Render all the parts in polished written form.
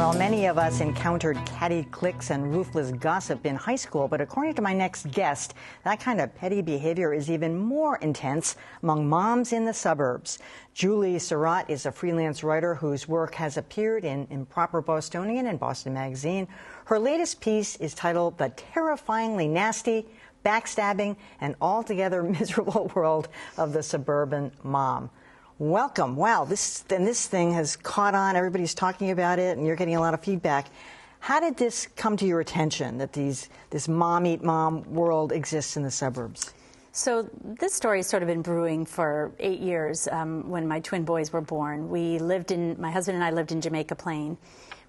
Well, many of us encountered catty cliques and ruthless gossip in high school, but according to my next guest, that kind of petty behavior is even more intense among moms in the suburbs. Julie Suratt is a freelance writer whose work has appeared in Improper Bostonian and Boston Magazine. Her latest piece is titled The Terrifyingly Nasty, Backstabbing, and Altogether Miserable World of the Suburban Mom. Welcome. Wow, this thing has caught on. Everybody's talking about it, and you're getting a lot of feedback. How did this come to your attention, that this mom-eat-mom world exists in the suburbs? So this story has sort of been brewing for 8 years. When my twin boys were born, my husband and I lived in Jamaica Plain.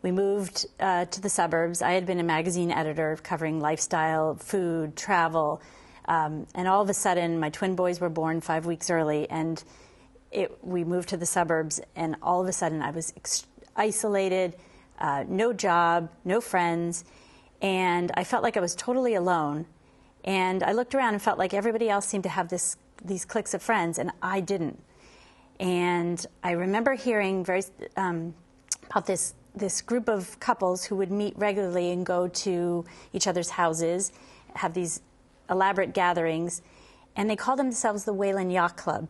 We moved to the suburbs. I had been a magazine editor covering lifestyle, food, travel, and all of a sudden my twin boys were born 5 weeks early, and we moved to the suburbs, and all of a sudden I was isolated, no job, no friends, and I felt like I was totally alone. And I looked around and felt like everybody else seemed to have these cliques of friends, and I didn't. And I remember hearing about this group of couples who would meet regularly and go to each other's houses, have these elaborate gatherings, and they called themselves the Whalen Yacht Club.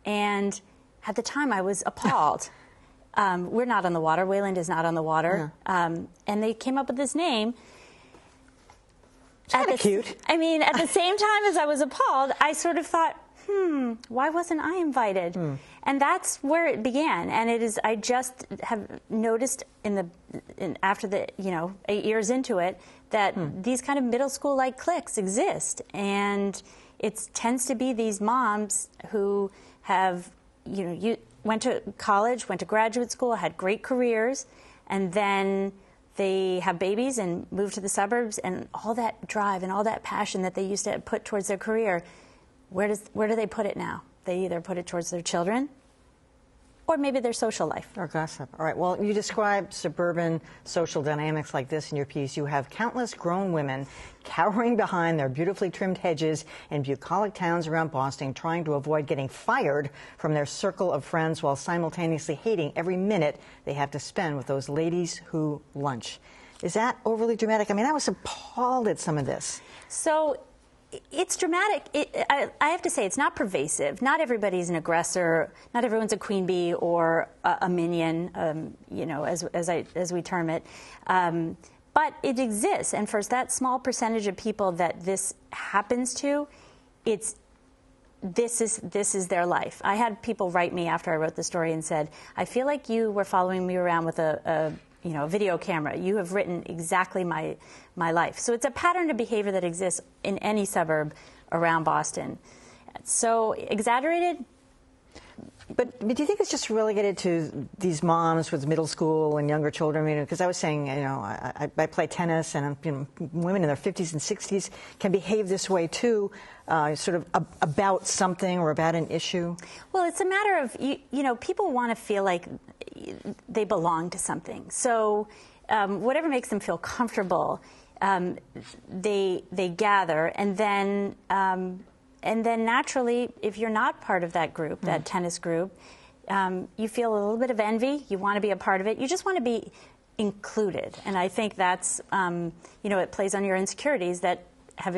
And at the time, I was appalled. We're not on the water. Wayland is not on the water. Yeah. And they came up with this name. It's kind of cute. I mean, at the same time as I was appalled, I sort of thought, why wasn't I invited? And that's where it began. And it is. I just have noticed after the 8 years into it that these kind of middle school-like cliques exist, and it tends to be these moms who have, went to college, went to graduate school, had great careers, and then they have babies and move to the suburbs, and all that drive and all that passion that they used to put towards their career, where do they put it now? They either put it towards their children or maybe their social life. Or gossip. All right. Well, you describe suburban social dynamics like this in your piece. You have countless grown women cowering behind their beautifully trimmed hedges in bucolic towns around Boston, trying to avoid getting fired from their circle of friends while simultaneously hating every minute they have to spend with those ladies who lunch. Is that overly dramatic? I mean, I was appalled at some of this. So it's dramatic. I have to say, it's not pervasive. Not everybody's an aggressor. Not everyone's a queen bee or a minion, as we term it. But it exists, and for that small percentage of people that this happens to, this is their life. I had people write me after I wrote the story and said, "I feel like you were following me around with a video camera. You have written exactly my life." So it's a pattern of behavior that exists in any suburb around Boston. So exaggerated? But do you think it's just relegated to these moms with middle school and younger children? I mean, because I was saying, I play tennis, and women in their 50s and 60s can behave this way too, sort of about something or about an issue. Well, it's a matter of people want to feel like they belong to something. So whatever makes them feel comfortable, they gather, and then naturally, if you're not part of that group, that tennis group, you feel a little bit of envy. You want to be a part of it. You just want to be included. And I think that's, it plays on your insecurities that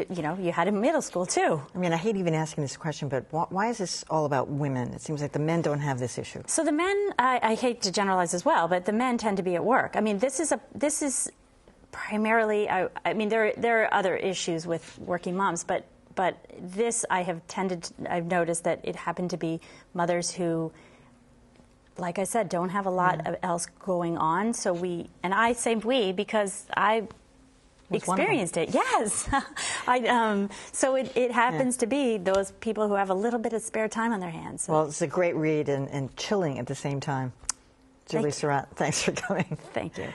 you had in middle school too. I mean, I hate even asking this question, but why is this all about women? It seems like the men don't have this issue. So the men, I hate to generalize as well, but the men tend to be at work. I mean, this is primarily, there are other issues with working moms, but this I've noticed that it happened to be mothers who, like I said, don't have a lot of else going on. So I say we because I experienced it. Yes. So it happens to be those people who have a little bit of spare time on their hands. So. Well, it's a great read and chilling at the same time. Julie Suratt, thanks for coming. Thank you.